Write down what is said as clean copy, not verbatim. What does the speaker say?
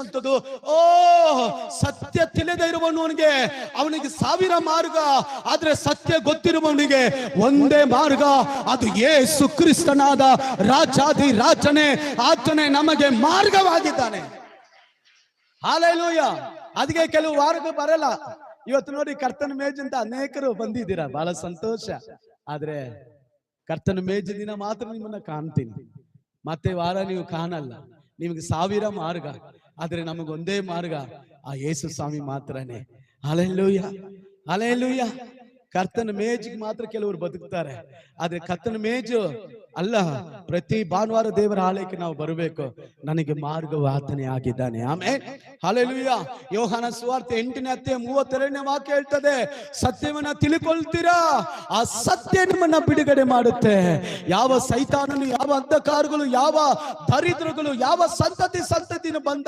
ನಡೆಸುವಂಥದ್ದು. ಓ, ಸತ್ಯ ತಿಳಿದೇ ಇರುವವನಿಗೆ ಅವನಿಗೆ 1000 ಮಾರ್ಗ, ಆದ್ರೆ ಸತ್ಯ ಗೊತ್ತಿರುವವನಿಗೆ ಒಂದೇ ಮಾರ್ಗ, ಅದು ಯೇಸು ಕ್ರಿಸ್ತನಾದ ರಾಜಾದಿ ರಾಜನೇ, ಆತನೇ ನಮಗೆ ಮಾರ್ಗವಾಗಿದ್ದಾನೆ. ಹಲ್ಲೆಲೂಯಾ. ಅದಕ್ಕೆ ಕೆಲವು ವಾರಗಳು ಬರಲ್ಲ. ಇವತ್ತು ನೋಡಿ ಕರ್ತನ ಮೇಜಿಂದ ಅನೇಕರು ಬಂದಿದ್ದೀರಾ, ಬಹಳ ಸಂತೋಷ. ಆದ್ರೆ ಕರ್ತನ ಮೇಜು ದಿನ ಮಾತ್ರ ನಿಮ್ಮನ್ನ ಕಾಣ್ತೀನಿ, ಮತ್ತೆ ವಾರ ನೀವು ಕಾಣಲ್ಲ. ನಿಮ್ಗೆ 1000 ಮಾರ್ಗ, ಆದ್ರೆ ನಮಗೊಂದೇ ಮಾರ್ಗ, ಆ ಯೇಸು ಸ್ವಾಮಿ ಮಾತ್ರನೇ. Hallelujah, hallelujah. ಕರ್ತನ ಮೇಜಿಗೆ ಮಾತ್ರ ಕೆಲವರು ಬದುಕ್ತಾರೆ, ಆದ್ರೆ ಕರ್ತನ ಮೇಜು ಅಲ್ಲ. ಪ್ರತಿ ಭಾನುವಾರ ದೇವರ ಆಲಯಕ್ಕೆ ನಾವು ಬರಬೇಕು. ನನಗೆ ಮಾರ್ಗವು ಆತನೇ ಆಗಿದ್ದಾನೆ. Amen, hallelujah. ಯೋಹಾನ ಸುವಾರ್ತೆ 8ನೇ ಅಧ್ಯಾಯ 32ನೇ ವಾಕ್ಯ ಹೇಳ್ತದೆ, ಸತ್ಯವನ್ನ ತಿಳ್ಕೊಳ್ತೀರಾ, ಆ ಸತ್ಯ ನಿಮ್ಮನ್ನ ಬಿಡುಗಡೆ ಮಾಡುತ್ತೆ. ಯಾವ ಸೈತಾನನು, ಯಾವ ಅಂಧಕಾರಗಳು, ಯಾವ ದರಿದ್ರಗಳು, ಯಾವ ಸಂತತಿನ ಬಂದ